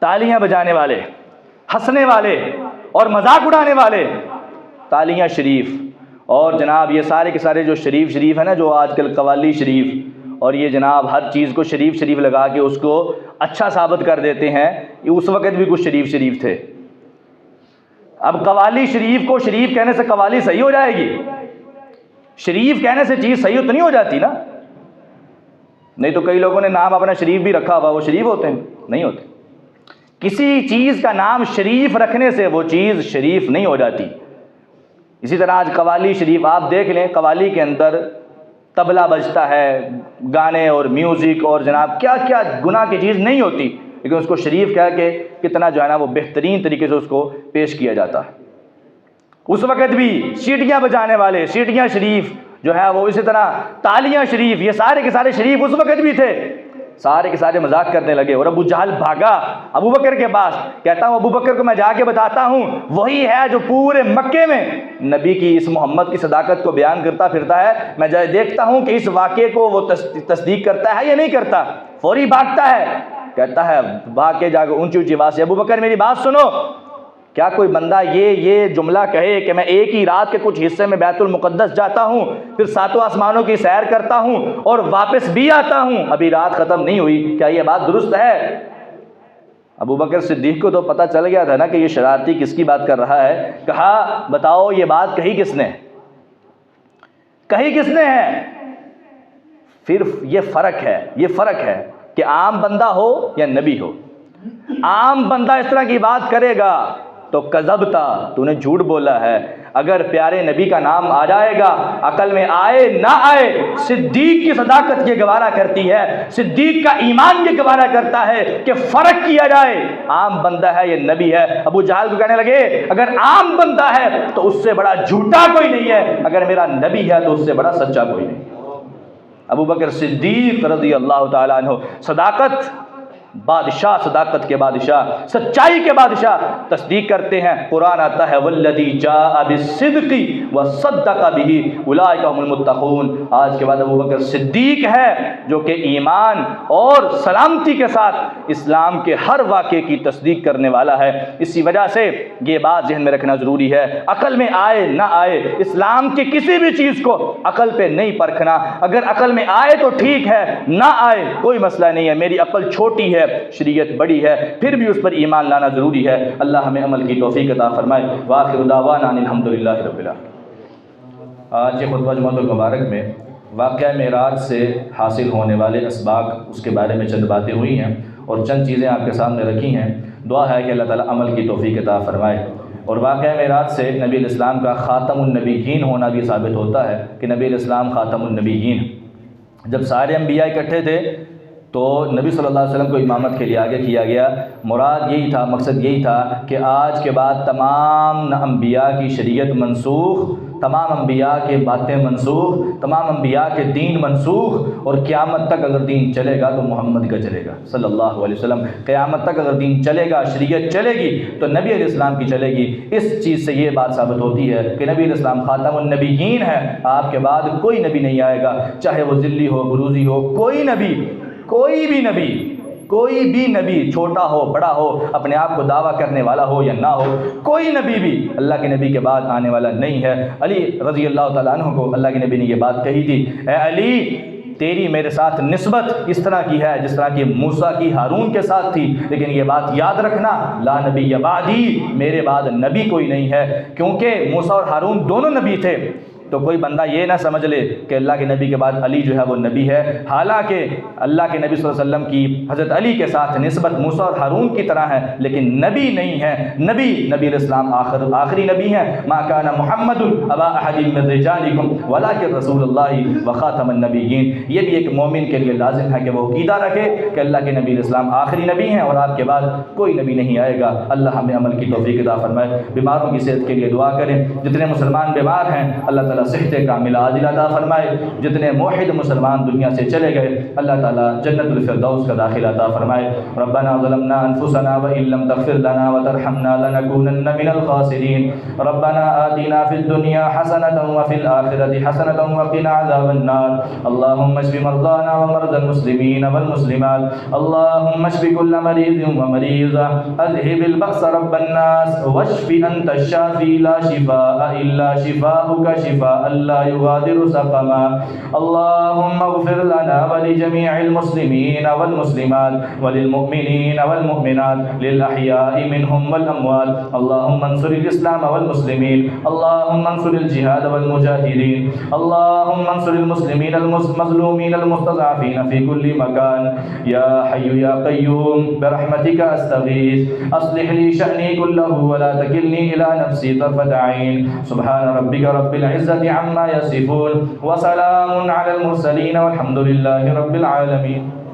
تالیاں بجانے والے، ہنسنے والے اور مذاق اڑانے والے، تالیاں شریف، اور جناب یہ سارے کے سارے جو شریف ہے نا، جو آج کل قوالی شریف اور یہ جناب ہر چیز کو شریف لگا کے اس کو اچھا ثابت کر دیتے ہیں، اس وقت بھی کچھ شریف تھے۔ اب قوالی شریف کو شریف کہنے سے قوالی صحیح ہو جائے گی؟ شریف کہنے سے چیز صحیح تو نہیں ہو جاتی نا؟ نہیں تو کئی لوگوں نے نام اپنا شریف بھی رکھا ہوا، وہ شریف ہوتے ہیں؟ نہیں ہوتے۔ کسی چیز کا نام شریف رکھنے سے وہ چیز شریف نہیں ہو جاتی۔ اسی طرح آج قوالی شریف آپ دیکھ لیں، قوالی کے اندر طبلہ بجتا ہے، گانے اور میوزک اور جناب کیا کیا گناہ کی چیز نہیں ہوتی، لیکن اس کو شریف کہہ کے کتنا جو ہے نا وہ بہترین طریقے سے اس کو پیش کیا جاتا ہے۔ اس وقت بھی سیٹیاں بجانے والے، سیٹیاں شریف جو ہے وہ، اسی طرح تالیاں شریف، یہ سارے کے سارے شریف اس وقت بھی تھے۔ سارے کے سارے مذاق کرنے لگے اور ابو جہل بھاگا ابو بکر کے پاس، کہتا ہوں ابو بکر کو میں جا کے بتاتا ہوں، وہی ہے جو پورے مکے میں نبی کی اس محمد کی صداقت کو بیان کرتا پھرتا ہے، میں جائے دیکھتا ہوں کہ اس واقعے کو وہ تصدیق کرتا ہے یا نہیں کرتا۔ فوری بھاگتا ہے، کہتا ہے بھاگ کے جا کے اونچی اونچی آواز سے ابو بکر میری بات سنو، کیا کوئی بندہ یہ جملہ کہے کہ میں ایک ہی رات کے کچھ حصے میں بیت المقدس جاتا ہوں، پھر 7 آسمانوں کی سیر کرتا ہوں اور واپس بھی آتا ہوں، ابھی رات ختم نہیں ہوئی، کیا یہ بات درست ہے؟ ابو بکر صدیق کو تو پتہ چل گیا تھا نا کہ یہ شرارتی کس کی بات کر رہا ہے۔ کہا بتاؤ یہ بات کہی کس نے ہے؟ پھر یہ فرق ہے کہ عام بندہ ہو یا نبی ہو۔ عام بندہ اس طرح کی بات کرے گا تو کذبتا، تو نے جھوٹ بولا ہے۔ اگر پیارے نبی کا نام آ جائے گا، عقل میں آئے نہ آئے، صدیق کی صداقت یہ گوارا کرتی ہے، صدیق کا ایمان یہ گوارا کرتا ہے کہ فرق کیا جائے، عام بندہ ہے یہ نبی ہے۔ ابو جہل کو کہنے لگے اگر عام بندہ ہے تو اس سے بڑا جھوٹا کوئی نہیں ہے، اگر میرا نبی ہے تو اس سے بڑا سچا کوئی نہیں۔ ابو بکر صدیق رضی اللہ تعالیٰ عنہ، صداقت صداقت کے بادشاہ، سچائی کے بادشاہ، تصدیق کرتے ہیں۔ قرآن آتا ہے والذی جاء بالصدق وصدق به اولئک هم المتقون۔ آج کے بعد ابو بکر صدیق ہے جو کہ ایمان اور سلامتی کے ساتھ اسلام کے ہر واقعے کی تصدیق کرنے والا ہے۔ اسی وجہ سے یہ بات ذہن میں رکھنا ضروری ہے، عقل میں آئے نہ آئے، اسلام کی کسی بھی چیز کو عقل پہ نہیں پرکھنا۔ اگر عقل میں آئے تو ٹھیک ہے، نہ آئے کوئی مسئلہ نہیں ہے، میری عقل چھوٹی ہے، شریعت بڑی ہے، پھر بھی اس پر ایمان لانا ضروری ہے۔ اللہ ہمیں عمل کی توفیق عطا فرمائے۔ وآخر دعوانا ان الحمدللہ رب العالمین۔ آج کے خطبہ جمعۃ المبارک میں واقعہ معراج سے حاصل ہونے والے اسباق، اس کے بارے میں چند باتیں ہوئی ہیں اور چند چیزیں آپ کے سامنے رکھی ہیں۔ دعا ہے کہ اللہ تعالیٰ عمل کی توفیق عطا فرمائے۔ اور واقعہ معراج سے نبی علیہ السلام کا خاتم النبیین ہونا بھی ثابت ہوتا ہے کہ نبی علیہ السلام خاتم النبیین۔ جب سارے انبیاء اکٹھے تھے تو نبی صلی اللہ علیہ وسلم کو امامت کے لیے آگے کیا گیا۔ مراد یہی تھا، مقصد یہی تھا کہ آج کے بعد تمام انبیاء کی شریعت منسوخ تمام انبیاء کے باتیں منسوخ، تمام انبیاء کے دین منسوخ، اور قیامت تک اگر دین چلے گا تو محمد کا چلے گا صلی اللہ علیہ وسلم۔ قیامت تک اگر دین چلے گا، شریعت چلے گی تو نبی علیہ السلام کی چلے گی۔ اس چیز سے یہ بات ثابت ہوتی ہے کہ نبی علیہ السلام خاتم النبیین ہے، آپ کے بعد کوئی نبی نہیں آئے گا، چاہے وہ ذلی ہو، بروزی ہو، کوئی بھی نبی چھوٹا ہو بڑا ہو، اپنے آپ کو دعویٰ کرنے والا ہو یا نہ ہو، کوئی نبی بھی اللہ کے نبی کے بعد آنے والا نہیں ہے۔ علی رضی اللہ تعالیٰ عنہ کو اللہ کے نبی نے یہ بات کہی تھی، اے علی تیری میرے ساتھ نسبت اس طرح کی ہے جس طرح کی موسیٰ کی ہارون کے ساتھ تھی، لیکن یہ بات یاد رکھنا لا نبی بعدی، میرے بعد نبی کوئی نہیں ہے، کیونکہ موسیٰ اور ہارون دونوں نبی تھے۔ تو کوئی بندہ یہ نہ سمجھ لے کہ اللہ کے نبی کے بعد علی جو ہے وہ نبی ہے، حالانکہ اللہ کے نبی صلی اللہ علیہ وسلم کی حضرت علی کے ساتھ نسبت موسیٰ اور ہارون کی طرح ہے، لیکن نبی نہیں ہے۔ نبی علیہ السلام آخری نبی ہیں، ما کان محمد ابا احد من رجالکم ولکن رسول اللہ وخاتم النبیین۔ یہ بھی ایک مومن کے لیے لازم ہے کہ وہ عقیدہ رکھے کہ اللہ کے نبی علیہ السلام آخری نبی ہیں اور آپ کے بعد کوئی نبی نہیں آئے گا۔ اللہ ہمیں عمل کی توفیق عطا فرمائے۔ بیماروں کی صحت کے لیے دعا کریں، جتنے مسلمان بیمار ہیں اللہ تعالیٰ صحت کاملہ عاجلہ عطا فرمائے، جتنے موحد مسلمان دنیا سے چلے گئے اللہ تعالیٰ جنت الفردوس کا داخلہ عطا فرمائے۔ ربنا ظلمنا انفسنا وان لم تغفر لنا وترحمنا لنكونن من الخاسرین۔ ربنا آتنا في الدنيا حسنة وفي الآخرة حسنة وقنا عذاب النار۔ اللهم اشف مرضانا ومرضى المسلمين والمسلمات، اللهم اشف كل مريض ومريضة، اذهب البأس رب الناس واشف أنت الشافي لا شفاء إلا شفاؤك شفاء لا يغادر سقما۔ اللهم اغفر لنا ولجميع المسلمين والمسلمات وللمؤمنين والمؤمنات للأحياء منهم والأموات۔ اللهم انصر الإسلام والمسلمين، اللهم انصر الجهاد والمجاهدين، اللهم انصر المسلمين المظلومين المستضعفين في كل مكان، يا حي يا قيوم برحمتك أستغيث، أصلح لي شأني كله ولا تكلني إلى نفسي طرفة عين، سبحان ربك رب العزة عما يصفون وسلام على المرسلين والحمد لله رب العالمين۔